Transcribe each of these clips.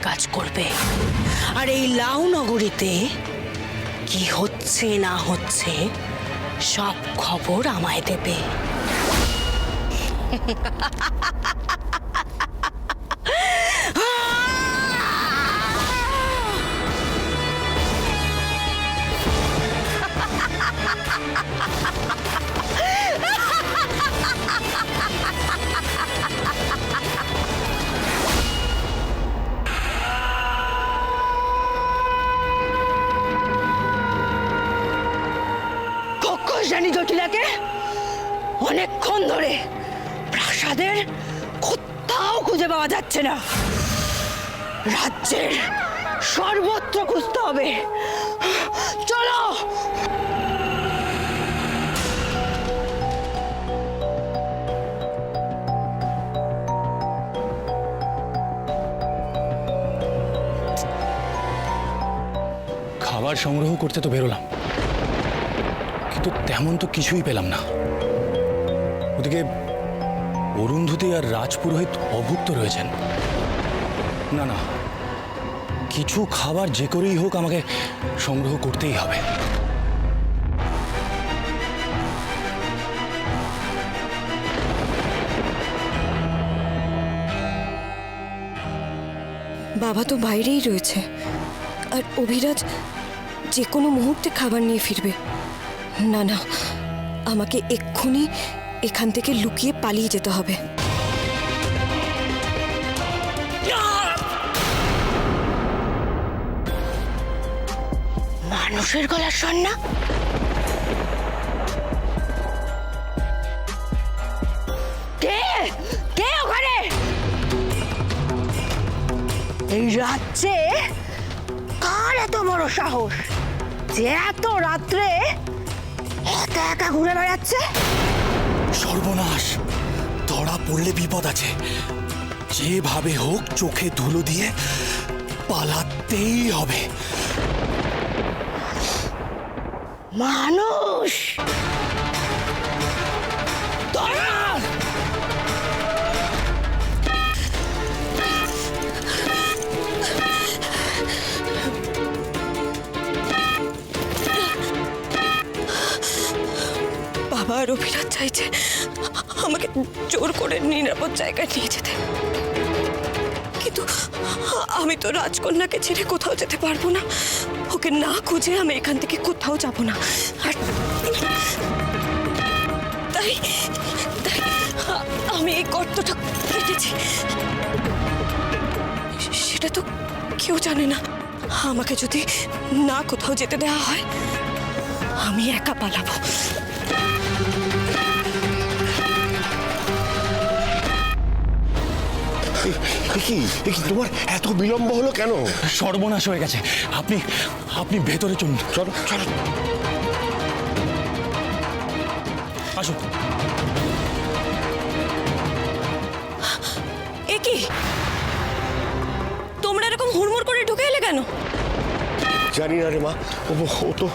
কাজ করবে, আর এই লাউ নগরীতে কি হচ্ছে না হচ্ছে সব খবর আমায় দেবে। জানি জটিলাকে অনেকক্ষণ ধরে প্রাসাদের কোথাও খুঁজে পাওয়া যাচ্ছে না। রাজ্যের সর্বত্র খুঁজতে হবে। চলো। খাবার সংগ্রহ করতে তো বেরোলাম, কিন্তু তেমন তো কিছুই পেলাম না। ওদিকে অরুন্ধতী আর রাজপুরোহিত অভুক্ত রয়েছেন। না না, কিছু খাবার যে করেই হোক আমাকে সংগ্রহ করতেই হবে। বাবা তো বাইরেই রয়েছে, আর অভিরাজ যে কোনো মুহূর্তে খাবার নিয়ে ফিরবে। না না, আমাকে এক্ষুনি এখান থেকে লুকিয়ে পালিয়ে যেতে হবে। মানুষের গলার স্বর না? কে কে ওখানে? এই রাজ্যে কার এত বড় সাহস যে এত রাত্রে একা একা ঘুরে বেড়াচ্ছে? সর্বনাশ, ধরা পড়লে বিপদ আছে। যেভাবে হোক চোখে ধুলো দিয়ে পালাতেই হবে। মানুষ বাবা আর অভিরাজ চাইছে আমাকে জোর করে নিরাপদ জায়গায় নিয়ে যেতে, কিন্তু আমি তো রাজকন্যাকে ছেড়ে কোথাও যেতে পারবো না। ওকে না খুঁজে আমি এখান থেকে কোথাও যাব না। আর তাই তাই আমি এই গর্তটা কেটেছি। সেটা তো কেউ জানে না। আমাকে যদি না কোথাও যেতে দেওয়া হয়, আমি একা পালাবো। তোমার এত বিলম্ব হলো কেন? সর্বনাশ হয়ে গেছে। আপনি আপনি ভেতরে চলুন। চলো চলো। আসুন। এ কি, তোমরা এরকম হুড়মুড় করে ঢুকে এলে কেন? জানি না রে মা, ও তো।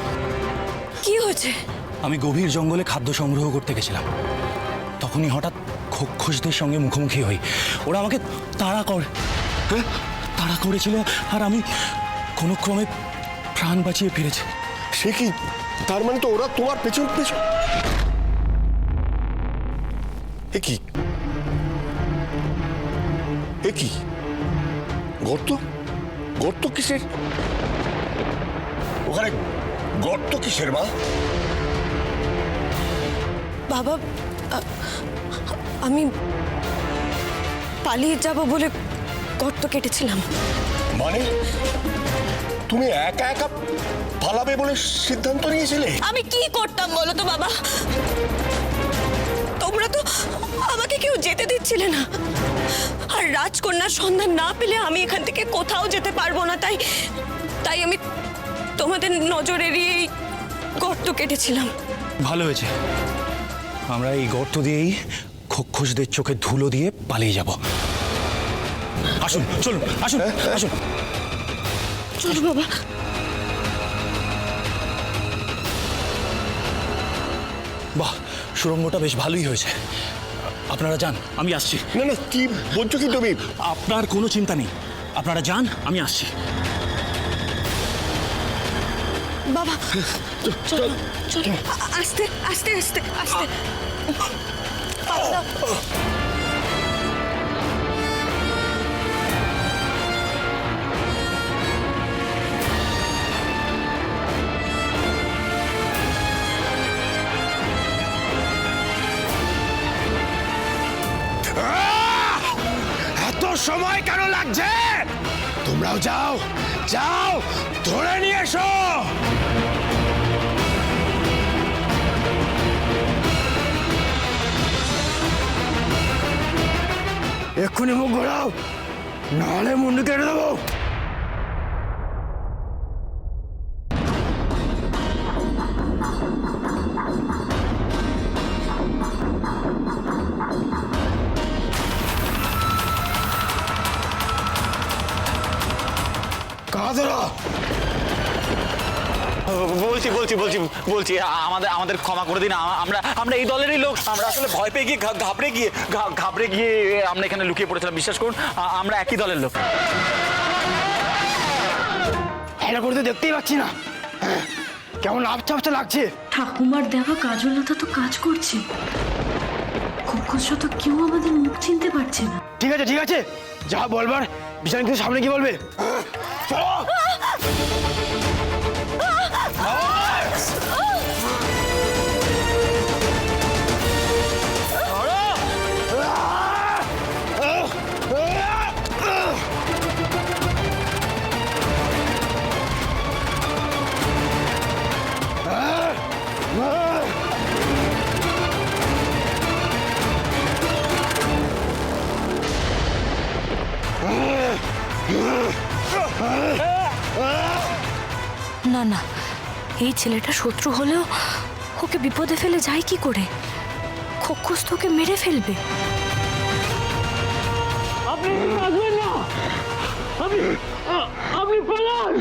কি হয়েছে? আমি গভীর জঙ্গলে খাদ্য সংগ্রহ করতে গেছিলাম, তখনই হঠাৎ খোখোশদের সঙ্গে মুখোমুখি হই। ওরা আমাকে তাড়া করেছিল, আর আমি কোনো ক্রমে প্রাণ বাঁচিয়ে ফিরেছি। সে কি, তার মানে তো ওরা তোমার পেছন পেছন। এ কি এ কি গর্ত? গর্ত কিসের? ওখানে গর্ত কিসের মা? বাবা, আমি পালিয়ে যাব বলে গর্ত কেটেছিলাম। মানে তুমি একা একা পালাবে বলে সিদ্ধান্ত নিয়েছিলে? আমি কি করতাম বলো তো বাবা? তোমরা তো আমাকে কেউ যেতে দিচ্ছিলে না, আর রাজকন্যার সন্ধান না পেলে আমি এখান থেকে কোথাও যেতে পারবো না। তাই আমি তোমাদের নজর এড়িয়েই গর্ত কেটেছিলাম। ভালো হয়েছে, আমরা এই গর্ত দিয়েই খোখোশদের চোখে ধুলো দিয়ে পালিয়ে যাব। আসুন, চলুন, আসুন, আসুন। চলো বাবা। বাহ, সুড়ঙ্গটা বেশ ভালোই হয়েছে। আপনারা যান, আমি আসছি। না না, কি বলছো কি তুমি? আপনার কোনো চিন্তা নেই, আপনারা যান, আমি আসছি। বাবা চলো চলো আস্তে আস্তে আস্তে আস্তে বাবা, এত সময় কেন লাগছে? তোমরাও যাও যাও, ধরে নিয়ে এসো। এক্ষুনি মুখ ঘোরাও, নাহলে মুন্ডু কেটে দেবো। কাদরা বলছি বলছি বলছি বলছি আমাদের ক্ষমা করে দিন। আমরা এই দলেরই লোক। আমরা আসলে ভয় পেয়ে গিয়ে ঘাবড়ে গিয়ে আমরা এখানে লুকিয়ে পড়েছিলাম। বিশ্বাস করুন, আমরা একই দলের লোক। এটা করতে দেখতেই পাচ্ছি না, কেমন আপচা আপচা লাগছে। ঠাকুমার দেওয়া কাজলতা তো কাজ করছে। কক্ষস তো কেউ আমাদের মুখ চিনতে পারছে না। ঠিক আছে, যা বলবার বিশাল কিছু সামনে কি বলবে। না না, এই ছেলেটা শত্রু হলেও ওকে বিপদে ফেলে যায় কি করে? কক্ষস তো ওকে মেরে ফেলবে। আপনি পালান।